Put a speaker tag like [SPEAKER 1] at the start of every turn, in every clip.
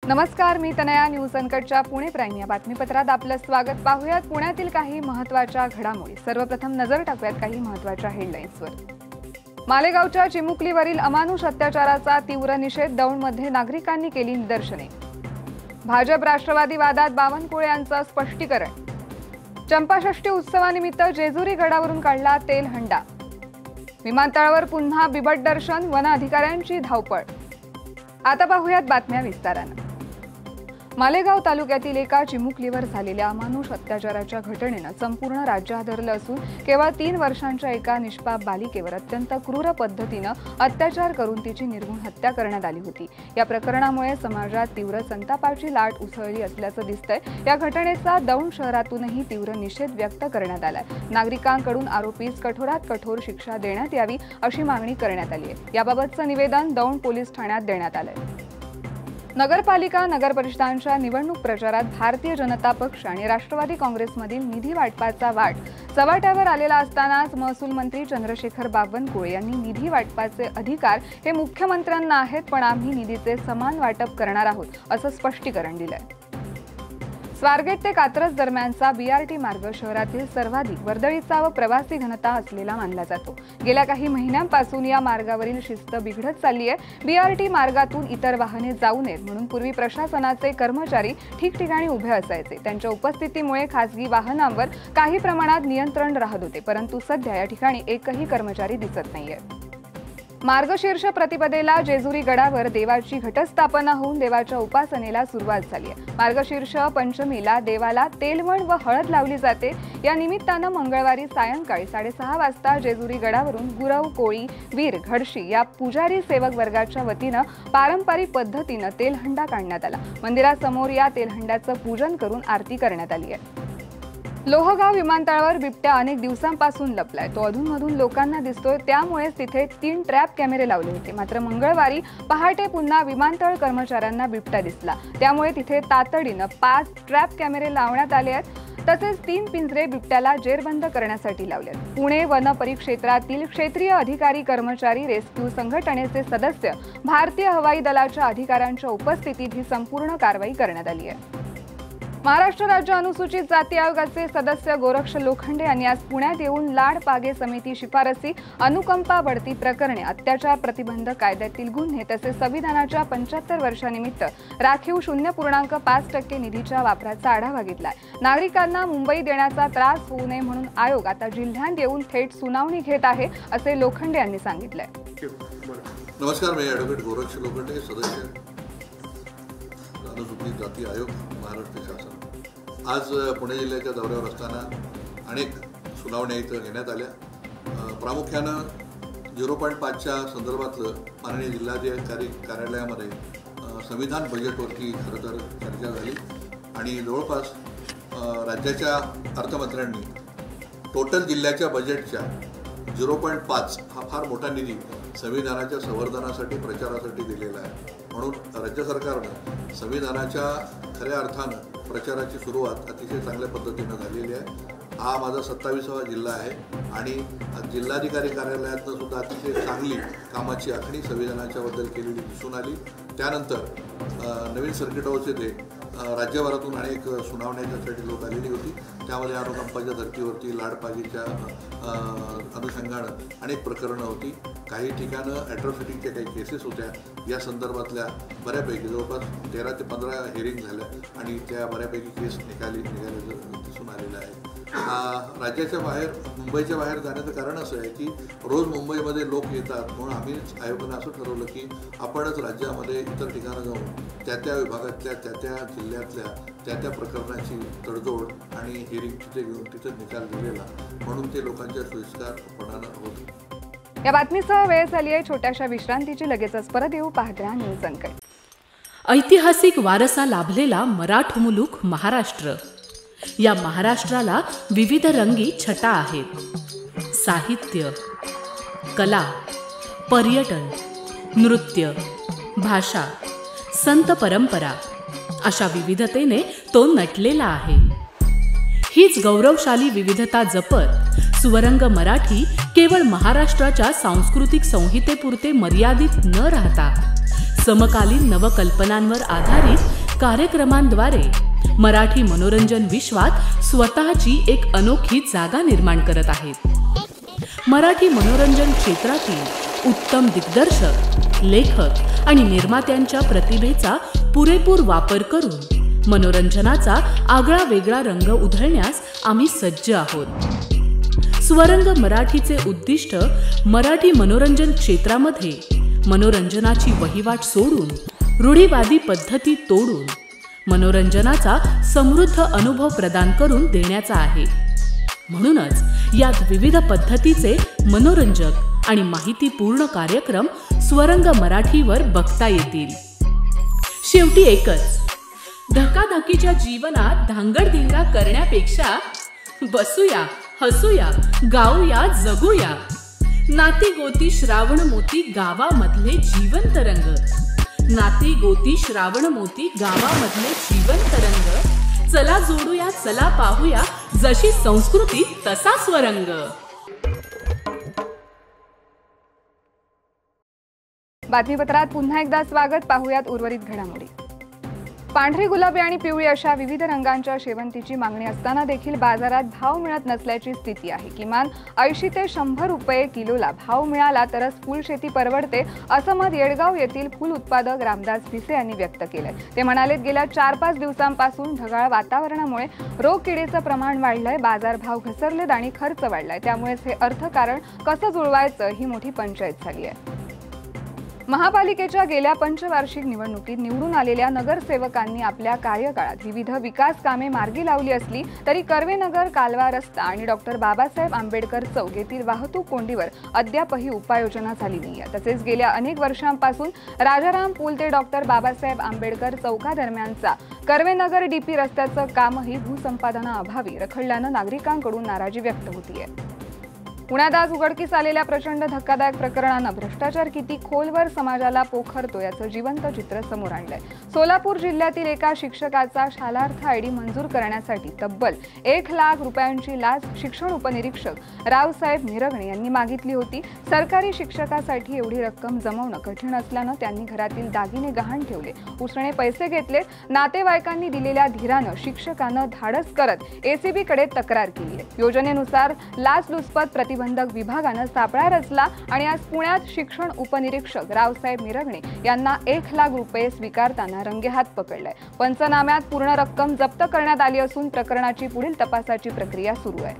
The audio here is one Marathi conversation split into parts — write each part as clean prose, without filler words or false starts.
[SPEAKER 1] नमस्कार, मी तनया. न्यूज अनकटच्या पुणे प्राईम या बातमीपत्रात आपलं स्वागत. पाहूयात पुण्यातील काही महत्त्वाच्या घडामोडी. सर्वप्रथम नजर टाकूयात काही महत्त्वाच्या हेडलाईन्सवर. मालेगावच्या चिमुकलीवरील अमानुष अत्याचाराचा तीव्र निषेध. दौंडमध्ये नागरिकांनी केली निदर्शने. भाजप राष्ट्रवादी वादात बावनकुळे यांचं स्पष्टीकरण. चंपाषष्ठी उत्सवानिमित्त जेजुरी गडावरून काढला तेलहंडा. विमानतळावर पुन्हा बिबट दर्शन. वन अधिकाऱ्यांची धावपळ. आता पाहूयात बातम्या विस्ताराने. मालेगाव तालुक्यातील एका चिमुकलीवर झालेल्या अमानुष अत्याचाराच्या घटनेनं संपूर्ण राज्य हादरलं असून केवळ 3 वर्षांच्या एका निष्पाप बालिकेवर अत्यंत क्रूर पद्धतीनं अत्याचार करून तिची निर्घृण हत्या करण्यात आली होती. या प्रकरणामुळे समाजात तीव्र संतापाची लाट उसळली असल्याचं दिसतंय. या घटनेचा दौंड शहरातूनही तीव्र निषेध व्यक्त करण्यात आलाय. नागरिकांकडून आरोपीस कठोरात कठोर शिक्षा देण्यात यावी अशी मागणी करण्यात आली आहे. याबाबतचं निवेदन दौंड पोलीस ठाण्यात देण्यात आलंय. नगरपालिका नगरपरिषदांच्या निवडणूक प्रचारात भारतीय जनता पक्ष आणि राष्ट्रवादी काँग्रेसमधील निधी वाटपाचा वाद चव्हाट्यावर आलेला असतानाच महसूल मंत्री चंद्रशेखर बावनकुळे यांनी निधी वाटपाचे अधिकार हे मुख्यमंत्र्यांना आहेत, पण आम्ही निधीचे समान वाटप करणार आहोत असं स्पष्टीकरण दिलंय. स्वारगेट ते कात्रज दरम्यानचा बीआरटी मार्ग शहरातील सर्वाधिक वर्दळीचा व प्रवासी घनता असलेला मानला जातो. गेल्या काही महिन्यांपासून या मार्गावरील शिस्त बिघडत चालली आहे. बीआरटी मार्गातून इतर वाहने जाऊ नयेत म्हणून पूर्वी प्रशासनाचे कर्मचारी ठिकठिकाणी उभे असायचे. त्यांच्या उपस्थितीमुळे खासगी वाहनांवर काही प्रमाणात नियंत्रण राहत होते, परंतु सध्या या ठिकाणी एकही कर्मचारी दिसत नाहीये. मार्गशीर्ष प्रतिपदेला जेजुरी गडावर देवाची घटस्थापना होऊन देवाच्या उपासनेला सुरुवात झाली आहे. मार्गशीर्ष पंचमीला देवाला तेलवण व हळद लावली जाते. या निमित्तानं मंगळवारी सायंकाळी 6:30 वाजता जेजुरी गडावरून गुरव, कोळी, वीर, घडशी या पुजारी सेवक वर्गाच्या वतीनं पारंपरिक पद्धतीनं तेलहंडा काढण्यात आला. मंदिरासमोर या तेलहंड्याचं पूजन करून आरती करण्यात आली आहे. लोहगाव विमानतळावर बिबट्या अनेक दिवसांपासून लपलाय. तो अधूनमधून लोकांना दिसतोय, त्यामुळेच तिथे 3 ट्रॅप कॅमेरे लावले होते. मात्र मंगळवारी पहाटे पुन्हा विमानतळ कर्मचाऱ्यांना बिबट्या दिसला. त्यामुळे तिथे तातडीनं 5 ट्रॅप कॅमेरे लावण्यात आले आहेत. तसेच 3 पिंजरे बिबट्याला जेरबंद करण्यासाठी लावले. पुणे वन परिक्षेत्रातील क्षेत्रीय अधिकारी, कर्मचारी, रेस्क्यू संघटनेचे सदस्य, भारतीय हवाई दलाच्या अधिकाऱ्यांच्या उपस्थितीत ही संपूर्ण कारवाई करण्यात आली आहे. महाराष्ट्र राज्य अनुसूचित जाती आयोगाचे सदस्य गोरक्ष लोखंडे यांनी आज पुण्यात येऊन लाड पागे समिती शिफारसी, अनुकंपा बढती प्रकरणे, अत्याचार प्रतिबंध कायद्यातील गुन्हे तसेच संविधानाच्या 75 वर्षानिमित्त राखीव 0.5% निधीच्या वापराचा आढावा घेतलाय. नागरिकांना मुंबई देण्याचा त्रास होऊ नये म्हणून आयोग आता जिल्ह्यात येऊन थेट सुनावणी घेत आहे, असे लोखंडे यांनी सांगितलंय.
[SPEAKER 2] नमस्कार, मी ॲडव्होकेट गोरक्ष लोखंडे, सदस्य अनुसूचित जाती आयोग, महाराष्ट्र शासन. आज पुणे जिल्ह्याच्या दौऱ्यावर असताना अनेक सुनावण्या इथं घेण्यात आल्या. प्रामुख्यानं 0.5च्या संदर्भातलं माननीय जिल्हाधिकारी कार्यालयामध्ये संविधान बजेटवरती खरं तर चर्चा झाली आणि जवळपास राज्याच्या अर्थमंत्र्यांनी टोटल जिल्ह्याच्या बजेटच्या 0.5 हा फार मोठा निधी संविधानाच्या संवर्धनासाठी, प्रचारासाठी दिलेला आहे. म्हणून राज्य सरकारनं संविधानाच्या खऱ्या अर्थानं प्रचाराची सुरुवात अतिशय चांगल्या पद्धतीनं झालेली आहे. हा माझा 27वा जिल्हा आहे आणि जिल्हाधिकारी कार्यालयातनं सुद्धा अतिशय चांगली कामाची आखणी संविधानाच्याबद्दल केलेली दिसून आली. त्यानंतर नवीन सर्किट हाऊस येथे राज्यभरातून अनेक सुनावण्यासाठी लोक आलेली होती. त्यामध्ये अनुकंपाच्या धर्तीवरती लाडपागीच्या अनुषंगानं अनेक प्रकरणं होती. काही ठिकाणं ॲट्रॉसिटीच्या काही केसेस होत्या. या संदर्भातल्या बऱ्यापैकी जवळपास 13 ते 15 हिअरिंग झाल्या आणि त्या बऱ्यापैकी केस निघालेलं दिसून आलेलं आहे. राज्याच्या बाहेर, मुंबईच्या बाहेर जाण्याचं कारण असं आहे की रोज मुंबईमध्ये लोक येतात. म्हणून आम्हीच आयोगानं असं ठरवलं की आपणच राज्यामध्ये इतर ठिकाणं जाऊन त्या विभागातल्या, त्या जिल्ह्यातल्या त्या प्रकरणाची तडजोड आणि हिअरिंग तिथे घेऊन तिथे निकाल दिलेला, म्हणून ते लोकांच्या सोयीस्करपणानं होतं.
[SPEAKER 1] या बातमीसह वेळ झाली आहे छोट्याशा विश्रांतीची. लगेचच परत येऊ. पाहत राहा न्यूज अनकट.
[SPEAKER 3] ऐतिहासिक वारसा लाभलेला मराठ मुलूक महाराष्ट्र. या महाराष्ट्राला विविध रंगी छटा आहेत. साहित्य, कला, पर्यटन, नृत्य, भाषा, संत परंपरा अशा विविधतेने तो नटलेला आहे. हीच गौरवशाली विविधता जपत सुवरंग मराठी केवळ महाराष्ट्राच्या सांस्कृतिक संहितेपुरते मर्यादित न राहता समकालीन नवकल्पनांवर आधारित कार्यक्रमांद्वारे मराठी मनोरंजन विश्वात स्वतःची एक अनोखी जागा निर्माण करत आहेत। मराठी मनोरंजन क्षेत्रातील उत्तम दिग्दर्शक, लेखक आणि निर्मात्यांच्या प्रतिभेचा पुरेपूर वापर करून मनोरंजनाचा आगळा वेगळा रंग उधळण्यास आम्ही सज्ज आहोत। स्वरंग मराठीचे उद्दिष्ट मराठी मनोरंजन क्षेत्रामध्ये मनोरंजनाची वहिवाट सोडून, रूढीवादी पद्धती तोडून मनोरंजनाचा समृद्ध अनुभव प्रदान करून देण्याचा आहे। म्हणूनच यात विविध पद्धतीचे मनोरंजक आणि माहितीपूर्ण कार्यक्रम स्वरंग मराठीवर बघता येतील। शेवटी एकच, धकाधकीच्या जीवनात धांगडधिंगा करण्यापेक्षा बसूया, हसूया, गाऊया, जगूया। नाती गोती श्रावण मोती गावामधले जीवंत रंग, नाती गोती श्रावण मोती गावामधले जीवंत रंग। चला जोडूया, चला पाहूया, जशी संस्कृती तसा स्वरंग।
[SPEAKER 1] बातमीपत्रात पुन्हा एकदा स्वागत। पाहूयात उर्वरित घडामोडी। पांढरी, गुलाबी आणि पिवळी अशा विविध रंगांच्या शेवंतीची मागणी असताना देखील बाजारात भाव मिळत नसल्याची स्थिती आहे। किमान 80 ते 100 रुपये किलोला भाव मिळाला तरच फुल शेती परवडते, असं मत येडगाव येथील फुल उत्पादक रामदास भिसे यांनी व्यक्त केलंय। ते म्हणाले, गेल्या 4-5 दिवसांपासून ढगाळ वातावरणामुळे रोग किडीचं प्रमाण वाढलंय, बाजारभाव घसरलेत आणि खर्च वाढलाय। त्यामुळेच हे अर्थकारण कसं जुळवायचं ही मोठी पंचायत झाली आहे। महापालिकेच्या गेल्या पंचवार्षिक निवडणुकीत निवडून आलेल्या नगरसेवकांनी आपल्या कार्यकाळात विविध विकास कामे मार्गी लावली असली तरी कर्वेनगर कालवा रस्ता आणि डॉक्टर बाबासाहेब आंबेडकर चौक येथील वाहतूक कोंडीवर अद्यापही उपाययोजना झाली नाहीये। तसेच गेल्या अनेक वर्षांपासून राजाराम पूल ते डॉक्टर बाबासाहेब आंबेडकर चौकादरम्यानचा कर्वेनगर डीपी रस्त्याचं कामही भूसंपादनाअभावी रखडल्यानं नागरिकांकडून नाराजी व्यक्त होतीये। पुण्यात आज उघडकीस आलेल्या प्रचंड धक्कादायक प्रकरणानं भ्रष्टाचार किती खोलवर समाजाला पोखरतो याचं जिवंत चित्र समोर आणलंय। सोलापूर जिल्ह्यातील एका शिक्षकाचा शालार्थ आयडी मंजूर करण्यासाठी तब्बल 1 लाख रुपयांची लाच शिक्षण उपनिरीक्षक रावसाहेब निरगणे यांनी मागितली होती। सरकारी शिक्षकासाठी एवढी रक्कम जमवणं कठीण असल्यानं त्यांनी घरातील दागिने गहाण ठेवले, उसने पैसे घेतले। नातेवाईकांनी दिलेल्या धीरानं शिक्षकानं धाडस करत एसीबीकडे तक्रार केली आहे। योजनेनुसार लाचलुचपत प्रतिबंधक विभागानं सापळा रचला आणि आज पुण्यात शिक्षण उपनिरीक्षक रावसाहेब निरगणे यांना 1 लाख रुपये स्वीकारताना रंगेहात पकडलंय। पंचनाम्यात पूर्ण रक्कम जप्त करण्यात आली असून प्रकरणाची पुढील तपासाची प्रक्रिया सुरू आहे।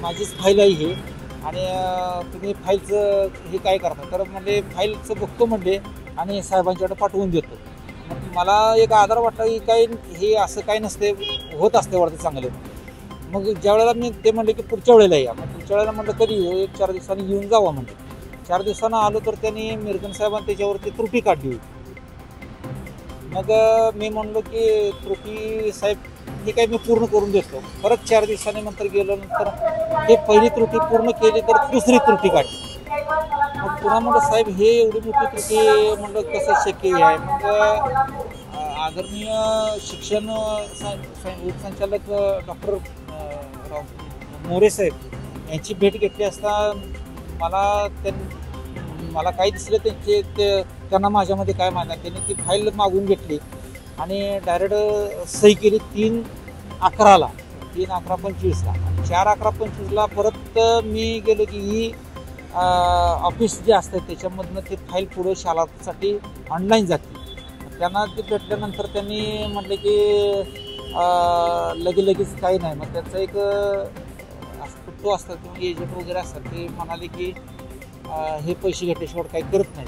[SPEAKER 4] माझीच फाईल आहे ही आणि तुम्ही फाईलचं हे काय करता तर म्हणजे फाईलचं बघतो म्हणजे आणि साहेबांच्याकडे पाठवून देतो। मला एक आधार वाटला की काही हे असं काही नसते, होत असते वाटतं चांगलं। मग ज्या वेळेला मी ते म्हणले की पुढच्या वेळेला या, मग पुढच्या वेळेला म्हटलं कधी येऊ, 1-4 दिवसांनी येऊन जावा म्हणजे। 4 दिवसांना आलो तर त्यांनी मिरगन साहेबांनी त्याच्यावरती त्रुटी काढली होती। मग मी म्हणलो की त्रुटी साहेब हे काही मी पूर्ण करून देतो। परत 4 दिवसांनी नंतर गेल्यानंतर ते पहिली त्रुटी पूर्ण केली तर दुसरी त्रुटी काढली। मग पुन्हा म्हणलं साहेब हे एवढी मोठी त्रुटी म्हणलं कसं शक्य आहे। मग आदरणीय शिक्षण उपसंचालक डॉक्टर मोरे साहेब यांची भेट घेतली असता मला काही दिसलं त्यांना माझ्यामध्ये काय मानणार। त्यांनी ती फाईल मागून घेतली आणि डायरेक्ट सही केली 3/11ला, 3/11/25ला। 4/11/25ला परत मी गेलो की ही ऑफिस जे असतं त्याच्यामधनं ती फाईल पुढे शालासाठी ऑनलाईन जाते। त्यांना ते भेटल्यानंतर त्यांनी म्हटले की लगेच काही नाही। मग त्याचं एक तो असतात किंवा एजंट वगैरे असतात, ते म्हणाले की हे पैसे घेतल्याशिवाय काही करत नाही।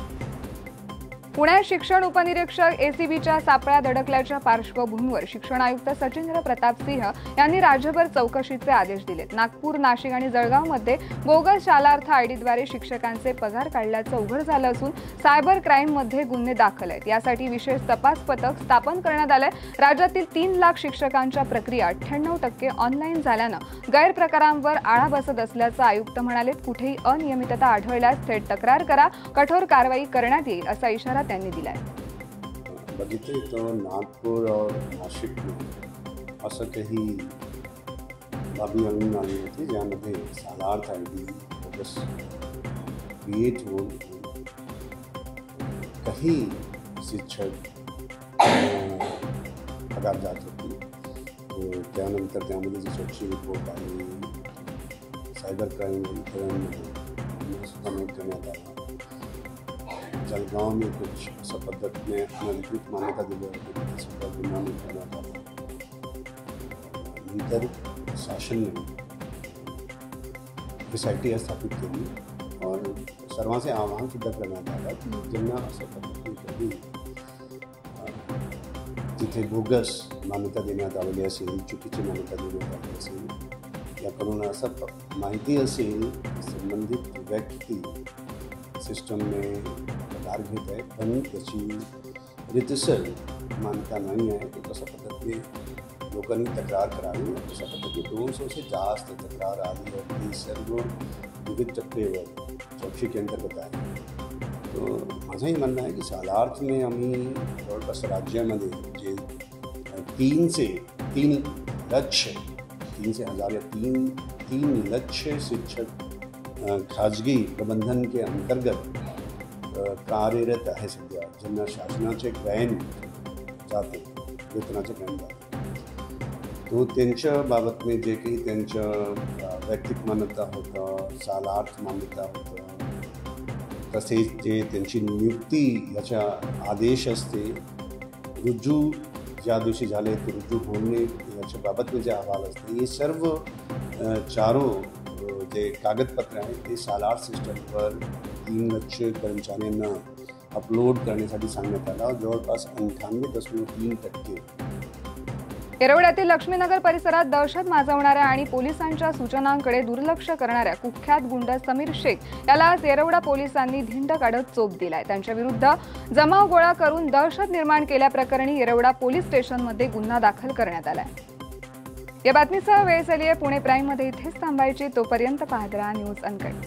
[SPEAKER 1] पुण्यात शिक्षण उपनिरीक्षक एसीबीच्या सापळ्यात अडकल्याच्या पार्श्वभूमीवर शिक्षण आयुक्त सचिंद्र प्रताप सिंह यांनी राज्यभर चौकशीचे आदेश दिलेत। नागपूर, नाशिक आणि जळगावमध्ये बोगस शालार्थ आयडीद्वारे शिक्षकांचे पगार काढल्याचं उघड झालं असून सायबर क्राईममध्ये गुन्हे दाखल आहेत। यासाठी विशेष तपास पथक स्थापन करण्यात आलंय। राज्यातील 3 लाख शिक्षकांच्या प्रक्रिया 98% ऑनलाईन झाल्यानं गैरप्रकारांवर आळा बसत असल्याचं आयुक्त म्हणाले। कुठेही अनियमितता आढळल्यास थेट तक्रार करा, कठोर कारवाई करण्यात येईल असा इशारा त्यांनी दिलाय।
[SPEAKER 5] बघितलं तो नागपूर और नाशिक में असं काही बाबी आढळून आली होती ज्यामध्ये शालार्थ आयडी बोगस क्रिएट होऊन काही शिक्षक पगार जात होती. त्यानंतर त्यामध्ये जी चौकशी रिपोर्ट आणि सायबर क्राईम इथं सुद्धा नोंद करण्यात आला. जलगाव में कुछ अशा पद्धतीने अनधिकृत मान्यता दिली होती तिथे सुद्धा गुन्हा नोंद करण्यात आला. नंतर शासनाने SIT स्थापित केली और सर्वांचे आवाहन सुद्धा करण्यात आलं की ज्यांना अशा पद्धतीने कधी तिथे बोगस मान्यता देण्यात आलेली असेल, चुकीची मान्यता देण्यात आलेली असेल, या करून असं माहिती असेल की संबंधित व्यक्ती सिस्टमने पगार घेत आहे पण त्याची रितसर मान्यता नाही आहे, तर तशा पद्धतीने लोकांनी तक्रार करावी. तशा पद्धतीने 200 से जास्त तक्रार आली और ती सर्व विविध टप्पेवर चौकशी के अंतर्गत आहे. तो माझंही म्हणणं आहे की सालार्थ में आम्ही जवळपास राज्यामध्ये जे 3 से 3 लक्ष शिक्षक खाजगी प्रबंधन के अंतर्गत कार्यरत आहे सध्या, ज्यांना शासनाचे ग्रँट जाते, वेतनाचे ग्रँट जाते. तो त्यांच्या बाबतने जे काही त्यांचं वैयक्तिक मान्यता होतं, सालार्थ मान्यता होतं, तसेच जे त्यांची नियुक्ती याचा आदेश असते, रुजू ज्या दिवशी झाले ते रुजू होणे याच्या बाबतने जे अहवाल असते, हे सर्व चारो जे कागदपत्र आहेत ते सालार्थ सिस्टमवर 3 लक्ष कर्मचाऱ्यांना अपलोड करण्यासाठी सांगण्यात आला. जवळपास 98.3%.
[SPEAKER 1] येरवड्यातील लक्ष्मीनगर परिसरात दहशत माजवणाऱ्या आणि पोलिसांच्या सूचनांकडे दुर्लक्ष करणाऱ्या कुख्यात गुंड समीर शेख याला आज येरवडा पोलिसांनी धिंड काढत चोप दिलाय. त्यांच्या विरुद्ध जमाव गोळा करून दहशत निर्माण केल्याप्रकरणी येरवडा पोलीस स्टेशनमध्ये गुन्हा दाखल करण्यात आलाय. या बातमीसह वेळ झाली आहे पुणे प्राईममध्ये इथेच थांबायची. तोपर्यंत पाहत राहा न्यूज अनकट.